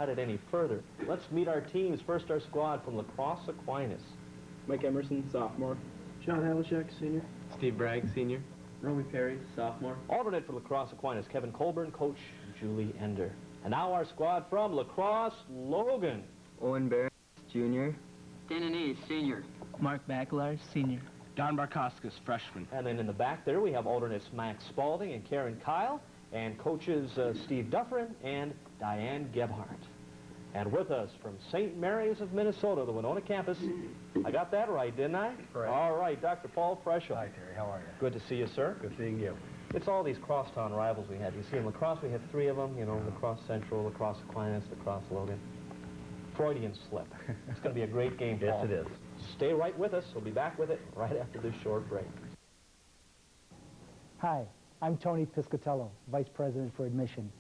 it any further. Let's meet our teams. First, our squad from La Crosse, Aquinas. Mike Emerson, sophomore. John Havlicek, senior. Steve Bragg, senior. Romy Perry, sophomore. Alternate for La Crosse, Aquinas, Kevin Colburn, coach Julie Ender. And now our squad from La Crosse, Logan. Owen Barron, junior. Dan Ace, senior. Mark Bacalar, senior. Don Barkoskas, freshman. And then in the back there, we have alternates Max Spalding and Karen Kyle, and coaches Steve Dufferin and Diane Gebhardt. And with us from St. Mary's of Minnesota, the Winona campus. I got that right, didn't I? Correct. All right, Dr. Paul Freschel. Hi, Terry. How are you? Good to see you, sir. Good seeing you. It's all these crosstown rivals we have. You see, in La Crosse, we have 3 of them. You know, La Crosse Central, La Crosse Aquinas, La Crosse Logan. Freudian slip. It's going to be a great game, Paul. Yes, it is. Stay right with us. We'll be back with it right after this short break. Hi, I'm Tony Piscatello, Vice President for Admission.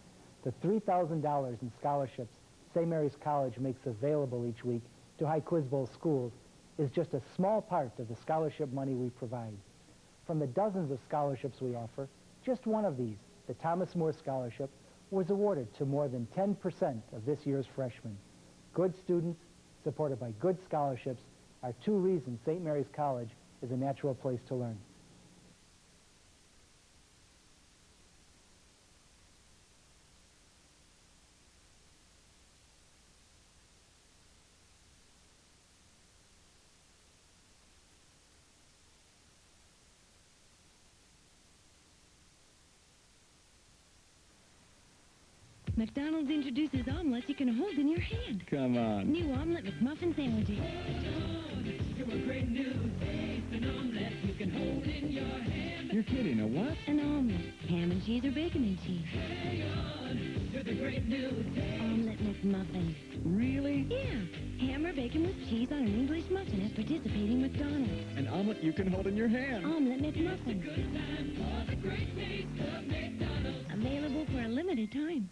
The $3,000 in scholarships St. Mary's College makes available each week to High Quiz Bowl schools is just a small part of the scholarship money we provide. From the dozens of scholarships we offer, just one of these, the Thomas Moore Scholarship, was awarded to more than 10% of this year's freshmen. Good students, supported by good scholarships, are 2 reasons St. Mary's College is a natural place to learn. McDonald's introduces omelets you can hold in your hand. Come on. New omelet McMuffin sandwiches. You're kidding, a what? An omelet. Ham and cheese or bacon and cheese. Omelet McMuffin. Really? Yeah. Ham or bacon with cheese on an English muffin at participating McDonald's. An omelet you can hold in your hand. Omelet McMuffin. Available for a limited time.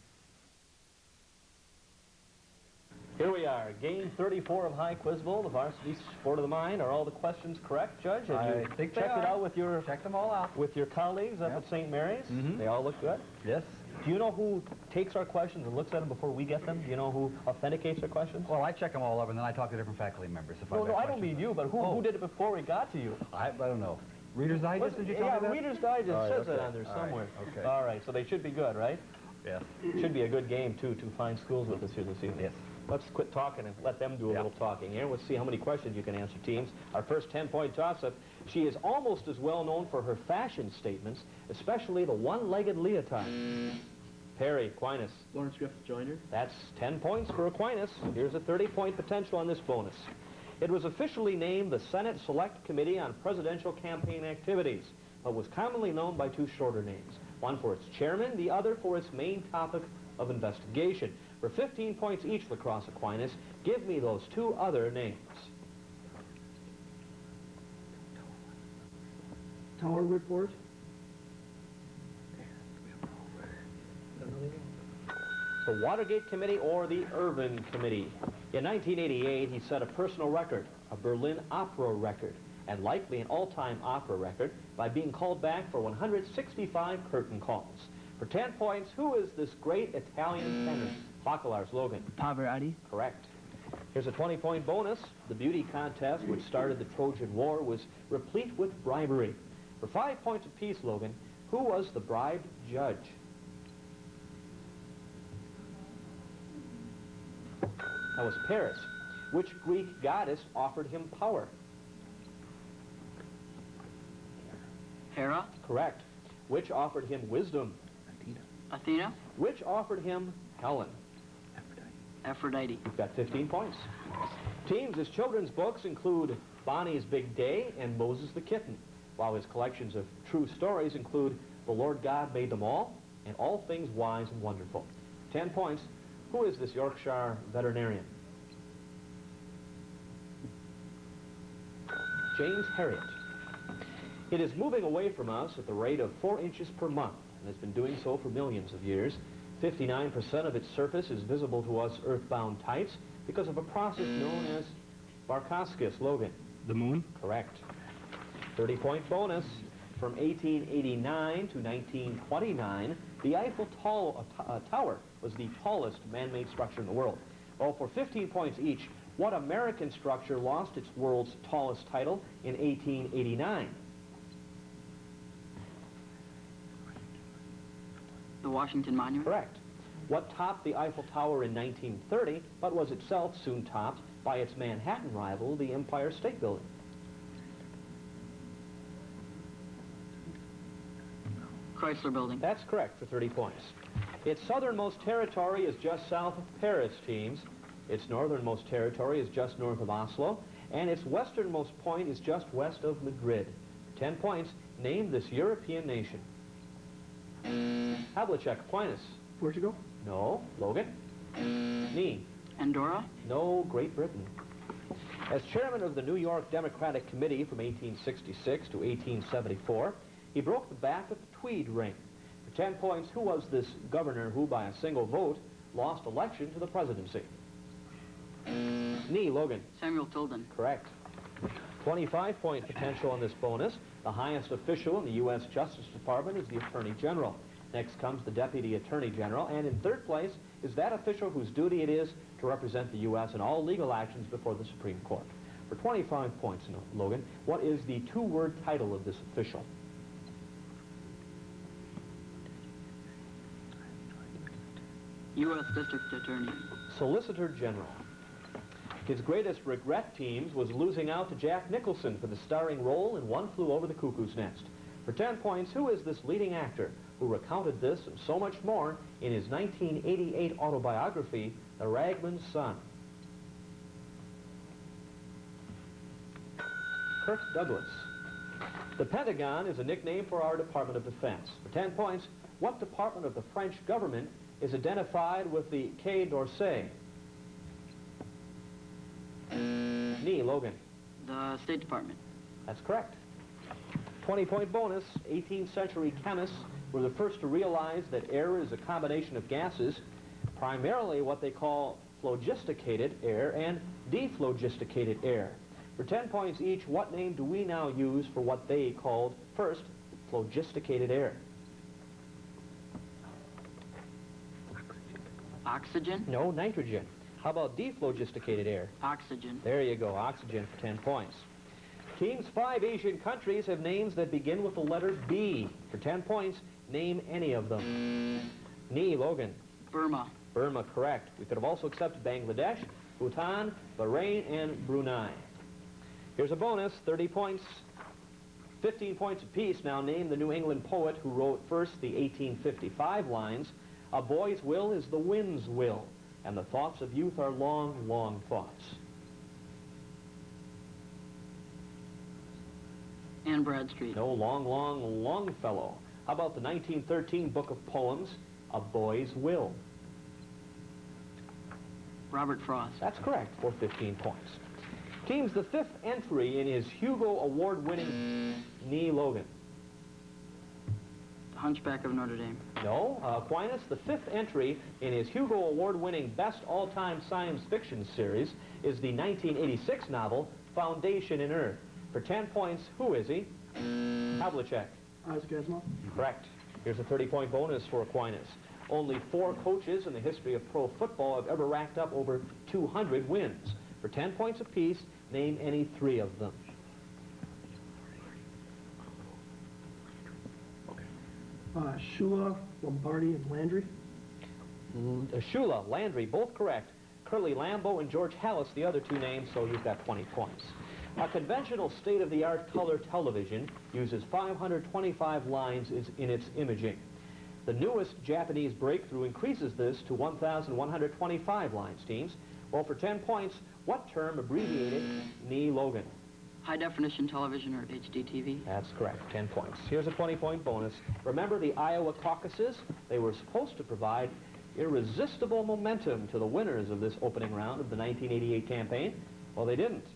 Here we are, game 34 of High Quiz Bowl, the varsity sport of the mind. Are all the questions correct, Judge? Have I you think they checked it are. out with your Check them all out. with your colleagues up Yep. at St. Mary's? Mhm. They all look good? Yes. Do you know who takes our questions and looks at them before we get them? Do you know who authenticates our questions? Well, I check them all over, and then I talk to different faculty members. If No, I've no, got I don't questions. mean you, but who did it before we got to you? I don't know. Reader's Digest, did you tell Yeah, me that? Reader's Digest All right, says it okay. on there All right, somewhere. okay. All right, so they should be good, right? Yes. Should be a good game, too, to find schools with us here this evening. Yes. Let's quit talking and let them do a Yeah. little talking here. Let's see how many questions you can answer, teams. Our first 10-point toss-up. She is almost as well known for her fashion statements, especially the one-legged leotard. Perry, Aquinas. Lawrence Griffith Joyner. That's 10 points for Aquinas. Here's a 30-point potential on this bonus. It was officially named the Senate Select Committee on Presidential Campaign Activities, but was commonly known by 2 shorter names. One for its chairman, the other for its main topic of investigation. For 15 points each, La Crosse Aquinas, give me those 2 other names. Tower Report. The Watergate Committee or the Irvin Committee. In 1988, he set a personal record, a Berlin opera record, and likely an all-time opera record by being called back for 165 curtain calls. For 10 points, who is this great Italian tenor? Bacalar's Logan. Pavarotti. Correct. Here's a 20-point bonus. The beauty contest, which started the Trojan War, was replete with bribery. For 5 points apiece, Logan, who was the bribed judge? That was Paris. Which Greek goddess offered him power? Hera. Correct. Which offered him wisdom? Athena. Which offered him Helen? Aphrodite. You've got 15 points. Teams, his children's books include Bonnie's Big Day and Moses the Kitten, while his collections of true stories include The Lord God Made Them All and All Things Wise and Wonderful. 10 points. Who is this Yorkshire veterinarian? James Harriet. It is moving away from us at the rate of 4 inches per month and has been doing so for millions of years. 59% of its surface is visible to us earthbound types because of a process known as Barkoskas. Logan. The moon? Correct. 30-point bonus. From 1889 to 1929, The Eiffel Tower was the tallest man-made structure in the world. Well, for 15 points each, what American structure lost its world's tallest title in 1889? The Washington Monument. Correct. What topped the Eiffel Tower in 1930, but was itself soon topped by its Manhattan rival, the Empire State Building? Chrysler Building. That's correct for 30 points. Its southernmost territory is just south of Paris, teams. Its northernmost territory is just north of Oslo, and its westernmost point is just west of Madrid. For 10 points, name this European nation. Havlicek, Aquinas. Portugal? No. Logan? Nee. Andorra. No. Great Britain. As chairman of the New York Democratic Committee from 1866 to 1874, he broke the back of the Tweed ring. For 10 points, who was this governor who, by a single vote, lost election to the presidency? Nee. Logan. Samuel Tilden. Correct. 25-point potential on this bonus. The highest official in the U.S. Justice Department is the Attorney General. Next comes the Deputy Attorney General, and in third place is that official whose duty it is to represent the U.S. in all legal actions before the Supreme Court. For 25 points, Logan, what is the two-word title of this official? U.S. District Attorney. Solicitor General. His greatest regret, teams, was losing out to Jack Nicholson for the starring role in One Flew Over the Cuckoo's Nest. For 10 points, who is this leading actor who recounted this and so much more in his 1988 autobiography, The Ragman's Son? Kirk Douglas. The Pentagon is a nickname for our Department of Defense. For 10 points, what department of the French government is identified with the Quai d'Orsay? Nee. Logan. The State Department. That's correct. 20-point bonus. 18th century chemists were the first to realize that air is a combination of gases, primarily what they call phlogisticated air and dephlogisticated air. For 10 points each, what name do we now use for what they called first phlogisticated air? Oxygen. No, nitrogen. How about dephlogisticated air? Oxygen. There you go, oxygen for 10 points. Teams, 5 Asian countries have names that begin with the letter B. For 10 points, name any of them. Nee. Logan. Burma. Burma, correct. We could have also accepted Bangladesh, Bhutan, Bahrain, and Brunei. Here's a bonus, 30 points. 15 points apiece. Now name the New England poet who wrote first the 1855 lines, "A boy's will is the wind's will, and the thoughts of youth are long, long thoughts." Anne Bradstreet. No, long, long, Longfellow. How about the 1913 book of poems, A Boy's Will? Robert Frost. That's correct for 15 points. Teams, the 5th entry in his Hugo Award-winning Nee. Logan. The Hunchback of Notre Dame. No, Aquinas, the 5th entry in his Hugo Award-winning best all-time science fiction series is the 1986 novel Foundation in Earth. For 10 points, who is he? Havlicek. Isaac Asimov. Correct. Here's a 30-point bonus for Aquinas. Only 4 coaches in the history of pro football have ever racked up over 200 wins. For 10 points apiece, name any 3 of them. Shula, Lombardi, and Landry. Shula, Landry, both correct. Curly Lambeau and George Hallis, the other 2 names, so you've got 20 points. A conventional state-of-the-art color television uses 525 lines in its imaging. The newest Japanese breakthrough increases this to 1,125 lines, teams. Well, for 10 points, what term abbreviated Nee. Logan? High-definition television, or HDTV. That's correct, 10 points. Here's a 20-point bonus. Remember the Iowa caucuses? They were supposed to provide irresistible momentum to the winners of this opening round of the 1988 campaign. Well, they didn't.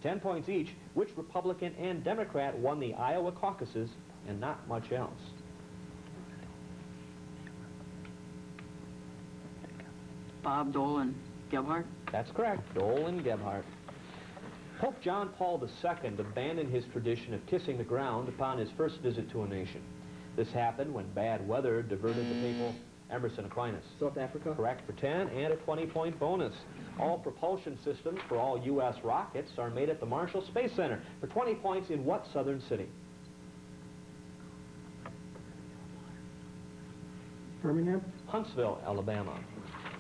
10 points each. Which Republican and Democrat won the Iowa caucuses and not much else? Bob, Dole, and Gebhardt. That's correct, Dole and Gebhardt. Pope John Paul II abandoned his tradition of kissing the ground upon his first visit to a nation. This happened when bad weather diverted the papal Emerson Aquinas. South Africa. Correct for 10 and a 20-point bonus. All propulsion systems for all U.S. rockets are made at the Marshall Space Center. For 20 points, in what southern city? Birmingham. Huntsville, Alabama.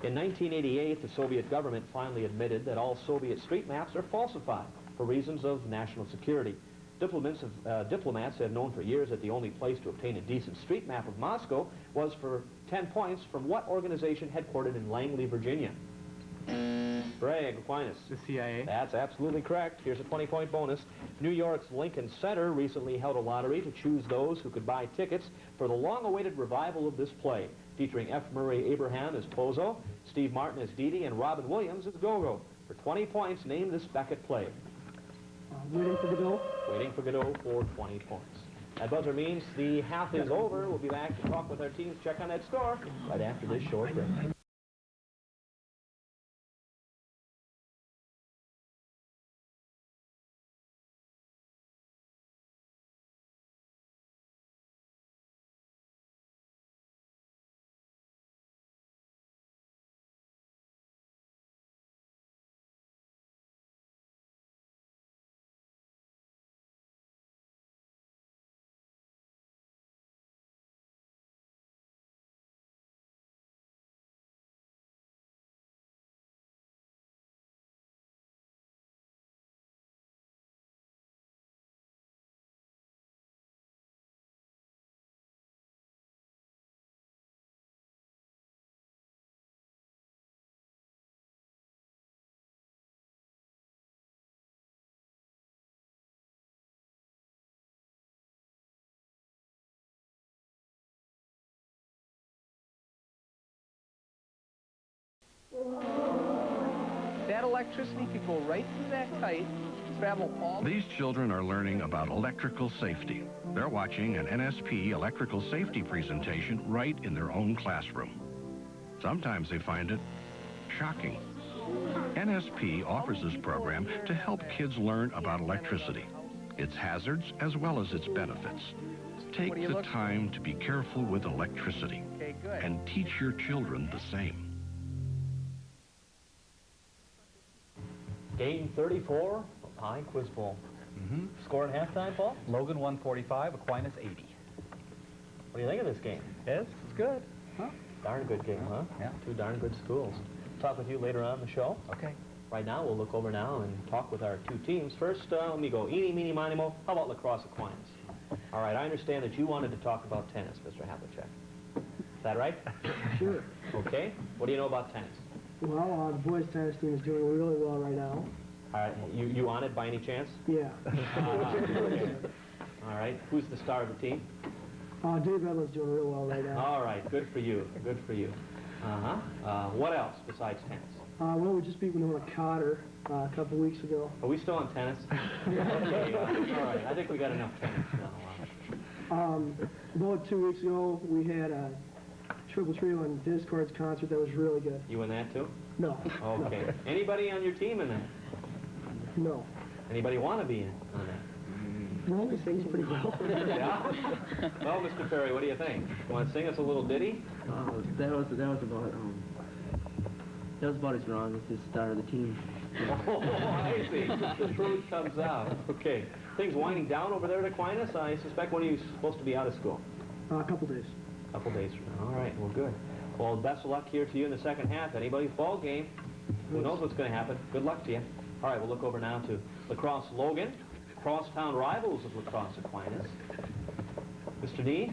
In 1988, the Soviet government finally admitted that all Soviet street maps are falsified for reasons of national security. Diplomats had known for years that the only place to obtain a decent street map of Moscow was for 10 points from what organization headquartered in Langley, Virginia? Bragg, Aquinas. The CIA? That's absolutely correct. Here's a 20-point bonus. New York's Lincoln Center recently held a lottery to choose those who could buy tickets for the long-awaited revival of this play, featuring F. Murray Abraham as Pozo, Steve Martin as Dee Dee, and Robin Williams as Go-Go. For 20 points, name this Beckett play. Waiting for Godot. Waiting for Godot for 20 points. That buzzer means the half is over. We'll be back to talk with our teams, check on that score, right after this short break. That electricity could go right through that kite, travel all... These children are learning about electrical safety. They're watching an NSP electrical safety presentation right in their own classroom. Sometimes they find it shocking. NSP offers this program to help kids learn about electricity, its hazards as well as its benefits. Take the time to be careful with electricity and teach your children the same. Game 34, High Quiz Bowl. Score at halftime, Paul? Logan 145, Aquinas 80. What do you think of this game? Yes, it's good. Darn good game, huh? Yeah. Two darn good schools. Talk with you later on in the show. Okay. Right now, we'll look over now and talk with our two teams. First, let me go eeny, meeny, miny, mo. How about lacrosse Aquinas? All right, I understand that you wanted to talk about tennis, Mr. Havlicek. Is that right? Sure. Okay. What do you know about tennis? Well, the boys' tennis team is doing really well right now. All right, you on it by any chance? Yeah. Okay. All right, who's the star of the team? Dave Edlund's doing real well right now. All right, good for you, good for you. What else besides tennis? Well, we just beat Winona Cotter a couple weeks ago. Are we still on tennis? Okay, all right, I think we got enough tennis now. About 2 weeks ago, we had a triple trio and discords concert that was really good. You in that too? No. Okay. Anybody on your team in that? No. Anybody want to be in on that? Well, he sings pretty well. Yeah? Well, Mr. Perry, what do you think? Want to sing us a little ditty? That was about as wrong as the star of the team. Oh, I see. The truth comes out. Okay. Things winding down over there at Aquinas. I suspect when are you supposed to be out of school? A couple days. A couple days from now. All right, well, good. Well, best of luck here to you in the second half. Anybody's ball game. Who knows what's going to happen? Good luck to you. All right, we'll look over now to lacrosse Logan, crosstown rivals of lacrosse Aquinas. Mr. D?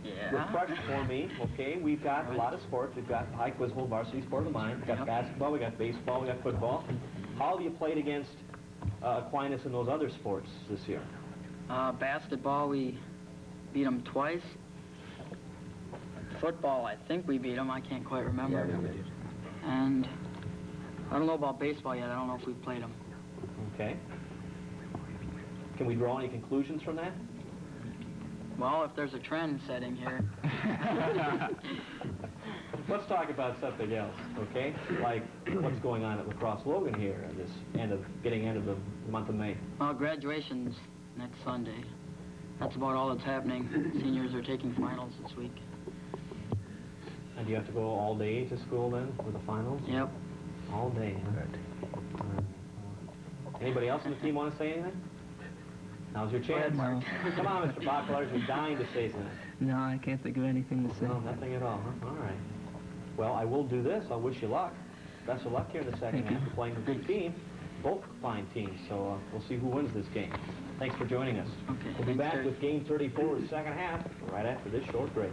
Yeah. Refresh for me, okay? We've got a lot of sports. We've got High Quiz Bowl, varsity sport of mine. We've got basketball, we got baseball, we got football. How have you played against Aquinas in those other sports this year? Basketball, we beat them twice. Football, I think we beat them. I can't quite remember. Yeah, we did. And I don't know about baseball yet. I don't know if we've played them. Okay. Can we draw any conclusions from that? Well, if there's a trend setting here. Let's talk about something else, okay? Like what's going on at Lacrosse Logan here at this end of the month of May. Well, graduation's next Sunday. That's about all that's happening. Seniors are taking finals this week. And do you have to go all day to school then for the finals? Yep. All day, huh? Anybody else on the team want to say anything? Now's your chance. Marlon. Come on, Mr. Bacalars, you're dying to say something. No, I can't think of anything to say. No, nothing at all, huh? All right. Well, I will do this. I'll wish you luck. Best of luck here in the second half. You're playing a good team. Both fine teams, so we'll see who wins this game. Thanks for joining us. Okay, We'll be back Terry. with Game 34 of the second half right after this short break.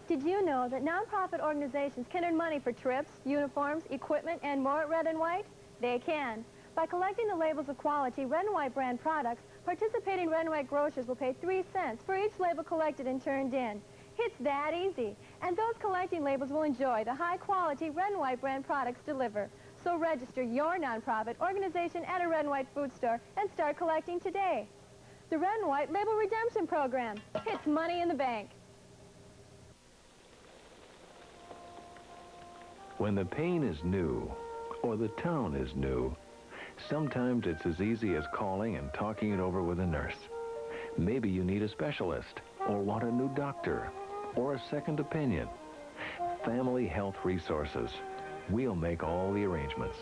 Did you know that nonprofit organizations can earn money for trips, uniforms, equipment, and more at Red and White? They can. By collecting the labels of quality Red and White brand products, participating Red and White grocers will pay 3 cents for each label collected and turned in. It's that easy. And those collecting labels will enjoy the high-quality Red and White brand products delivered. So register your nonprofit organization at a Red and White food store and start collecting today. The Red and White Label Redemption Program. It's money in the bank. When the pain is new, or the town is new, sometimes it's as easy as calling and talking it over with a nurse. Maybe you need a specialist, or want a new doctor, or a second opinion. Family Health Resources. We'll make all the arrangements.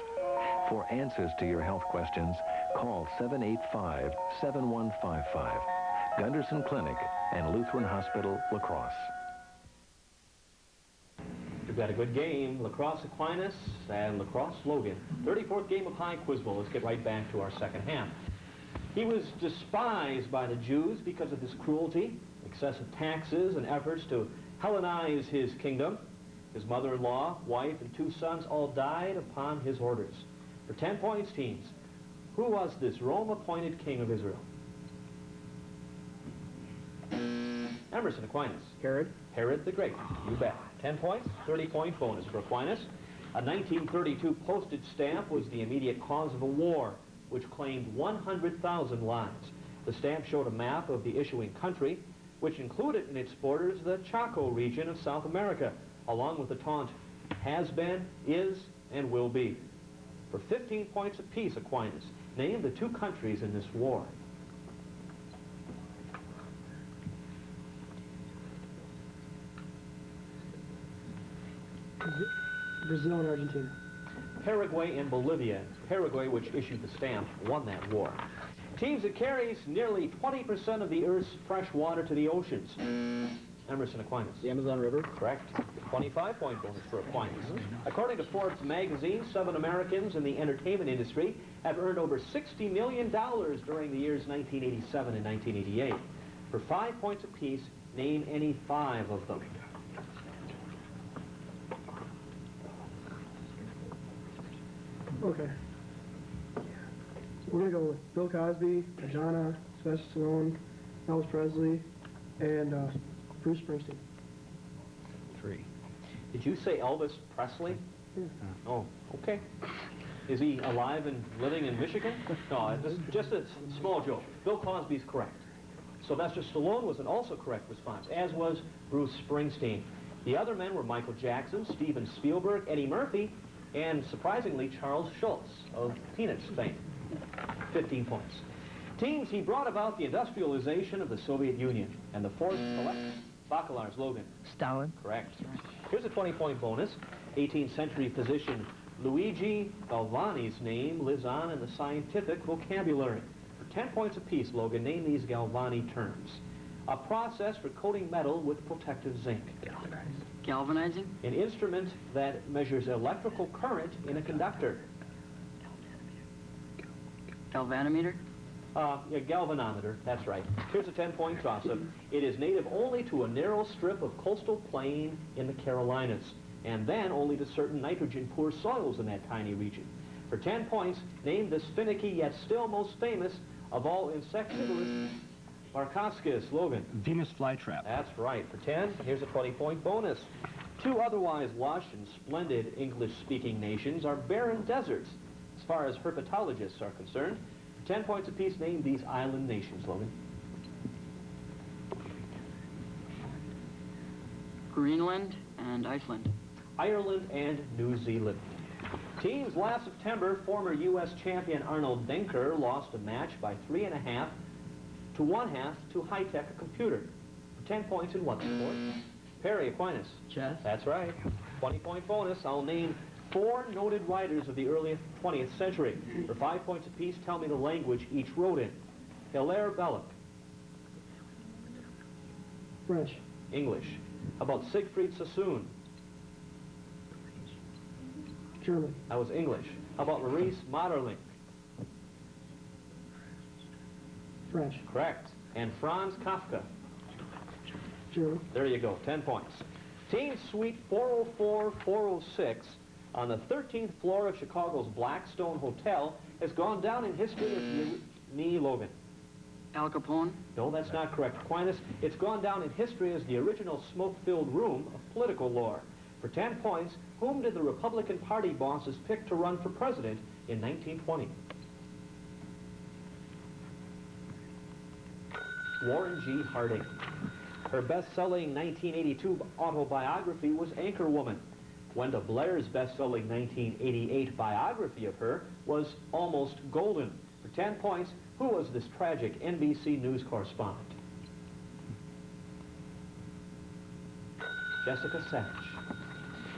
For answers to your health questions, call 785-7155. Gunderson Clinic and Lutheran Hospital, La Crosse. We've got a good game, La Crosse Aquinas and La Crosse Logan. 34th game of High Quiz Bowl. Let's get right back to our second half. He was despised by the Jews because of his cruelty, excessive taxes, and efforts to Hellenize his kingdom. His mother-in-law, wife, and 2 sons all died upon his orders. For 10 points, teams, who was this Rome-appointed king of Israel? Emerson Aquinas. Herod. Herod the Great. You bet. 10 points, 30-point bonus for Aquinas. A 1932 postage stamp was the immediate cause of a war, which claimed 100,000 lives. The stamp showed a map of the issuing country, which included in its borders the Chaco region of South America, along with the taunt, has been, is, and will be. For 15 points apiece, Aquinas, name the 2 countries in this war. Brazil and Argentina. Paraguay and Bolivia. Paraguay, which issued the stamp, won that war. Teams that carries nearly 20% of the Earth's fresh water to the oceans. Emerson Aquinas. The Amazon River. Correct. 25-point bonus for Aquinas. According to Forbes magazine, 7 Americans in the entertainment industry have earned over $60 million during the years 1987 and 1988. For 5 points apiece, name any 5 of them. Okay. We're going to go with Bill Cosby, Madonna, Sylvester Stallone, Elvis Presley, and Bruce Springsteen. 3. Did you say Elvis Presley? Yeah. Oh, okay. Is he alive and living in Michigan? No, just a small joke. Bill Cosby's correct. Sylvester Stallone was an also correct response, as was Bruce Springsteen. The other men were Michael Jackson, Steven Spielberg, Eddie Murphy, and surprisingly, Charles Schultz of Peanuts fame. 15 points. Teams, he brought about the industrialization of the Soviet Union, and the fourth select, Bacalars, Logan. Stalin. Correct. Here's a 20-point bonus. 18th century physician Luigi Galvani's name lives on in the scientific vocabulary. For 10 points apiece, Logan, name these Galvani terms. A process for coating metal with protective zinc. Galvanizing. An instrument that measures electrical current in a conductor. Galvanometer. Yeah, galvanometer, that's right. Here's a 10-point toss-up. It is native only to a narrow strip of coastal plain in the Carolinas, and then only to certain nitrogen-poor soils in that tiny region. For 10 points, name this finicky yet still most famous of all insectivorous Markoscus, Logan. Venus flytrap. That's right. For 10, here's a 20-point bonus. 2 otherwise lush and splendid English-speaking nations are barren deserts, as far as herpetologists are concerned. 10 points apiece, name these island nations, Logan. Greenland and Iceland. Ireland and New Zealand. Teams, last September, former U.S. champion Arnold Denker lost a match by 3.5 to one-half to high-tech a computer? For 10 points in what sport? Perry, Aquinas. Chess. That's right. 20-point bonus. I'll name 4 noted writers of the early 20th century. For 5 points apiece, tell me the language each wrote in. Hilaire Belloc. French. English. How about Siegfried Sassoon? German. That was English. How about Maurice Maeterlinck? French. Correct. And Franz Kafka? German. There you go, 10 points. Team Suite 404-406 on the 13th floor of Chicago's Blackstone Hotel has gone down in history as the Logan. Al Capone? No, that's not correct. Aquinas, it's gone down in history as the original smoke-filled room of political lore. For 10 points, whom did the Republican Party bosses pick to run for president in 1920? Warren G. Harding. Her best-selling 1982 autobiography was Anchorwoman. Wendell Blair's best-selling 1988 biography of her was Almost Golden. For 10 points, who was this tragic NBC News correspondent? Jessica Savage.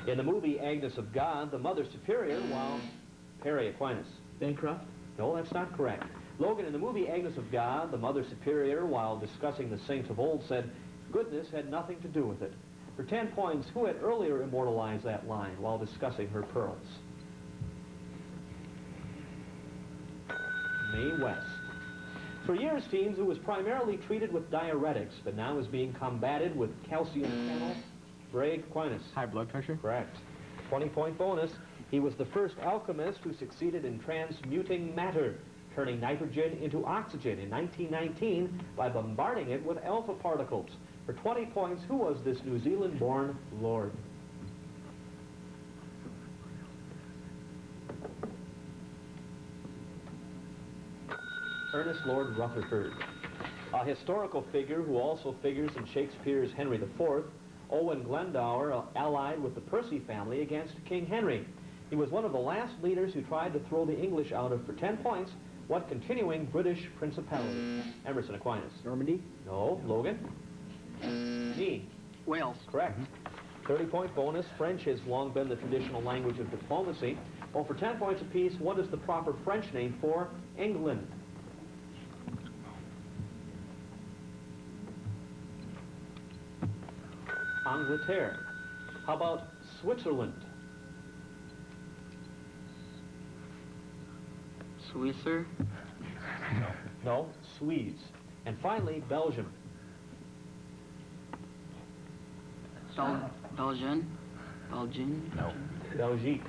In the movie Agnes of God, the Mother Superior, while Perry, Aquinas. Bancroft. No, that's not correct. Logan, in the movie Agnes of God, the Mother Superior, while discussing the saints of old, said, goodness had nothing to do with it. For 10 points, who had earlier immortalized that line while discussing her pearls? Mae West. For years, teams, who was primarily treated with diuretics, but now is being combated with calcium channel. Bragg, Aquinas. High blood pressure? Correct. 20-point bonus. He was the first alchemist who succeeded in transmuting matter, turning nitrogen into oxygen in 1919 by bombarding it with alpha particles. For 20 points, who was this New Zealand-born lord? Ernest Lord Rutherford. A historical figure who also figures in Shakespeare's Henry IV, Owen Glendower allied with the Percy family against King Henry. He was one of the last leaders who tried to throw the English out of, for 10 points, what continuing British principality? Emerson, Aquinas. Normandy? No. Logan? Me. Wales. Correct. 30-point bonus. French has long been the traditional language of diplomacy. Well, for 10 points apiece, what is the proper French name for England? Angleterre. How about Switzerland? Swisser? No, Swedes. And finally, Belgium. Belgian? No. Belgique.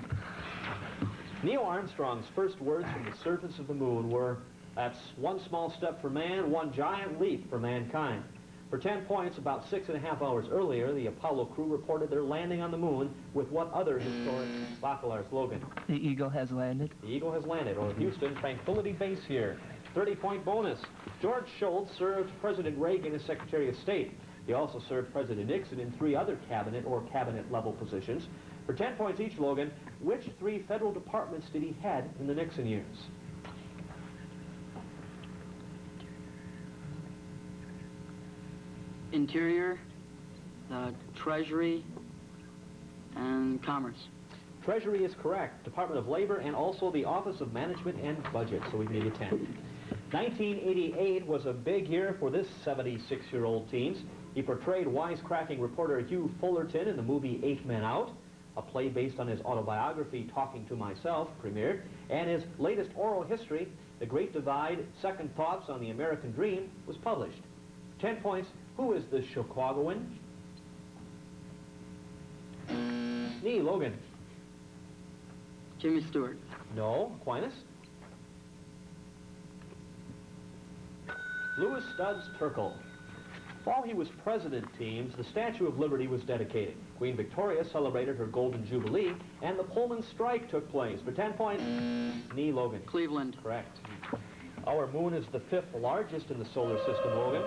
Neil Armstrong's first words from the surface of the moon were, that's one small step for man, one giant leap for mankind. For 10 points, about 6.5 hours earlier, the Apollo crew reported their landing on the moon with what other historic baccalaureate slogan? The Eagle has landed. The Eagle has landed on Houston Tranquility Base here. 30-point bonus. George Shultz served President Reagan as Secretary of State. He also served President Nixon in 3 other cabinet or cabinet-level positions. For 10 points each, Logan, which 3 federal departments did he head in the Nixon years? Interior, the Treasury, and Commerce. Treasury is correct. Department of Labor and also the Office of Management and Budget, so we can give you 10. 1988 was a big year for this 76-year-old teens. He portrayed wisecracking reporter Hugh Fullerton in the movie 8 Men Out. A play based on his autobiography, Talking to Myself, premiered. And his latest oral history, The Great Divide, Second Thoughts on the American Dream, was published. 10 points. Who is the Chicagoan? Nee, Logan. Jimmy Stewart. No. Aquinas? Louis Studs Terkel. While he was president, teams, the Statue of Liberty was dedicated. Queen Victoria celebrated her Golden Jubilee, and the Pullman Strike took place. For 10 points, Nee, Logan. Cleveland. Correct. Our moon is the 5th largest in the solar system, Logan.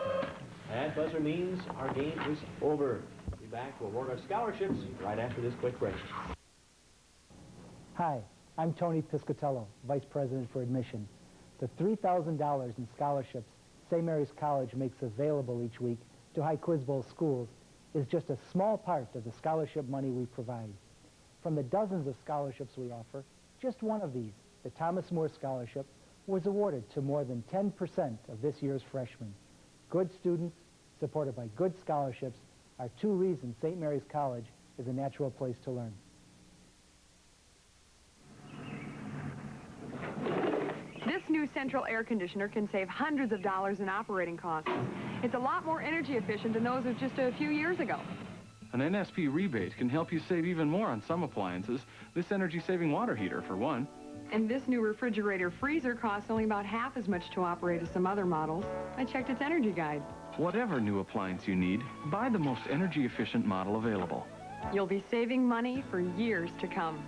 That buzzer means our game is over. We'll be back to award our scholarships right after this quick break. Hi, I'm Tony Piscatello, Vice President for Admission. The $3,000 in scholarships St. Mary's College makes available each week to High Quiz Bowl schools is just a small part of the scholarship money we provide. From the dozens of scholarships we offer, just one of these, the Thomas Moore Scholarship, was awarded to more than 10% of this year's freshmen. Good students, supported by good scholarships, are two reasons St. Mary's College is a natural place to learn. This new central air conditioner can save hundreds of dollars in operating costs. It's a lot more energy efficient than those of just a few years ago. An NSP rebate can help you save even more on some appliances. This energy-saving water heater, for one. And this new refrigerator freezer costs only about half as much to operate as some other models. I checked its energy guide. Whatever new appliance you need, buy the most energy-efficient model available. You'll be saving money for years to come.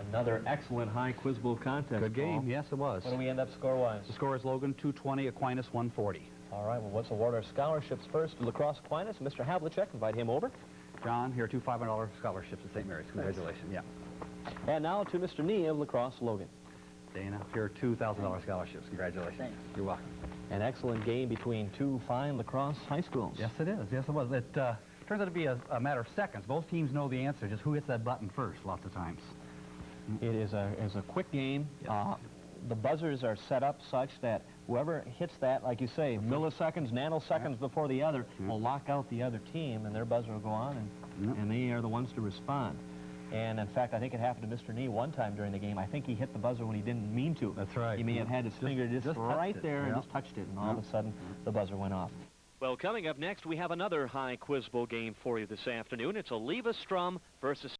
Another excellent high Quiz Bowl contest. Good game. Paul. Yes, it was. What do we end up score-wise? The score is Logan 220, Aquinas 140. All right, well, let's award our scholarships first to Lacrosse Aquinas. Mr. Havlicek, invite him over. John, here are two $500 scholarships at St. Mary's. Congratulations. Yeah. And now to Mr. Nee of Lacrosse Logan. Dana, here are $2,000 scholarships. Congratulations. Thanks. You're welcome. An excellent game between two fine lacrosse high schools. Yes, it is. Yes, it was. It turns out to be a matter of seconds. Both teams know the answer, just who hits that button first lots of times. It is a quick game. Yes. The buzzers are set up such that whoever hits that, like you say, milliseconds, nanoseconds before the other, will lock out the other team, and their buzzer will go on, and they are the ones to respond. And, in fact, I think it happened to Mr. Nee one time during the game. I think he hit the buzzer when he didn't mean to. That's right. He may have had his finger just right there and just touched it, and all of a sudden, the buzzer went off. Well, coming up next, we have another high Quiz Bowl game for you this afternoon. It's a Leave-A-Strum versus